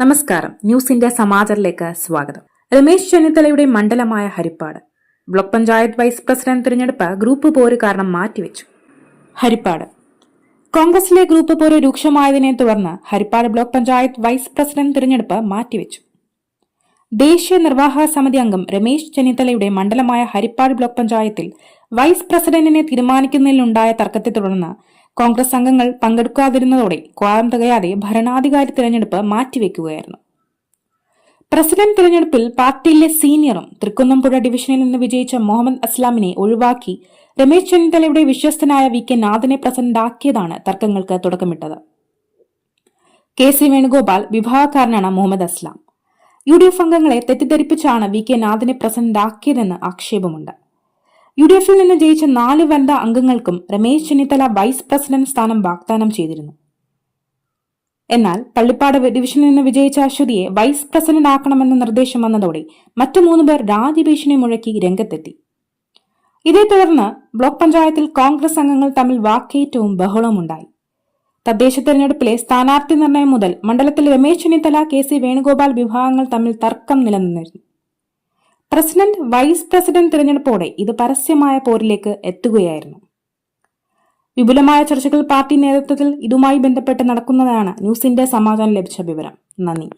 നമസ്കാരം. News India സമാചറിലേക്ക് സ്വാഗതം. രമേശ് ചെന്നിത്തലയുടെ മണ്ഡലമായ Haripad block panchayat vice president തിരഞ്ഞെടുപ്പ് ഗ്രൂപ്പ് പോര് കാരണം മാറ്റിവെച്ചു. ഹരിപ്പാട് കോൺഗ്രസിലെ ഗ്രൂപ്പ് പോര് രൂക്ഷമായതിനെ തുടർന്ന് Haripad block panchayat vice president തിരഞ്ഞെടുപ്പ് മാറ്റിവെച്ചു. ദേശീയ നിർവാഹക സമിതി അംഗം രമേശ് ചെന്നിത്തലയുടെ മണ്ഡലമായ ഹരിപ്പാട് ബ്ലോക്ക് പഞ്ചായത്തിൽ വൈസ് പ്രസിഡന്റിനെ തീരുമാനിക്കുന്നതിലുണ്ടായ തർക്കത്തെ തുടർന്ന് കോൺഗ്രസ് അംഗങ്ങൾ പങ്കെടുക്കാതിരുന്നതോടെ ക്വാറം തികയാതെ ഭരണാധികാരി തിരഞ്ഞെടുപ്പ് മാറ്റിവെക്കുകയായിരുന്നു. പ്രസിഡന്റ് തിരഞ്ഞെടുപ്പിൽ പാർട്ടിയിലെ സീനിയറും തൃക്കുന്നംപുഴ ഡിവിഷനിൽ നിന്ന് വിജയിച്ച മുഹമ്മദ് അസ്ലാമിനെ ഒഴിവാക്കി രമേശ് ചെന്നിത്തലയുടെ വിശ്വസ്തനായ വി കെ നാഥനെ പ്രസിഡന്റാക്കിയതാണ് തർക്കങ്ങൾക്ക് തുടക്കമിട്ടത്. കെ സി വേണുഗോപാൽ വിഭാഗക്കാരനാണ് മുഹമ്മദ് അസ്ലാം. UDF അംഗങ്ങളെ തെറ്റിദ്ധരിപ്പിച്ചാണ് വി കെ നാഥനെ പ്രസിഡന്റാക്കിയതെന്ന് ആക്ഷേപമുണ്ട്. UDFിൽ നിന്ന് ജയിച്ച 4 വനിതാ അംഗങ്ങൾക്കും രമേശ് ചെന്നിത്തല വൈസ് പ്രസിഡന്റ് സ്ഥാനം വാഗ്ദാനം ചെയ്തിരുന്നു. എന്നാൽ പള്ളിപ്പാട് ഡിവിഷനിൽ നിന്ന് വിജയിച്ച അശ്വതിയെ വൈസ് പ്രസിഡന്റ് ആക്കണമെന്ന നിർദ്ദേശം വന്നതോടെ മറ്റു 3 പേർ രാജിഭീഷണി മുഴക്കി രംഗത്തെത്തി. ഇതേ തുടർന്ന് ബ്ലോക്ക് പഞ്ചായത്തിൽ കോൺഗ്രസ് അംഗങ്ങൾ തമ്മിൽ വാക്കേറ്റവും ബഹളവുമുണ്ടായി. തദ്ദേശ തെരഞ്ഞെടുപ്പിലെ സ്ഥാനാർത്ഥി നിർണയം മുതൽ മണ്ഡലത്തിൽ രമേശ് ചെന്നിത്തല കെ സി വേണുഗോപാൽ വിഭാഗങ്ങൾ തമ്മിൽ തർക്കം നിലനിന്നിരുന്നു. പ്രസിഡന്റ് വൈസ് പ്രസിഡന്റ് തിരഞ്ഞെടുപ്പോടെ ഇത് പരസ്യമായ പോരിലേക്ക് എത്തുകയായിരുന്നു. വിപുലമായ ചർച്ചകൾ പാർട്ടി നേതൃത്വത്തിൽ ഇതുമായി ബന്ധപ്പെട്ട് നടക്കുന്നതാണ് ന്യൂസ് ഇന്ത്യ സമാചാരം ലഭിച്ച വിവരം. നന്ദി.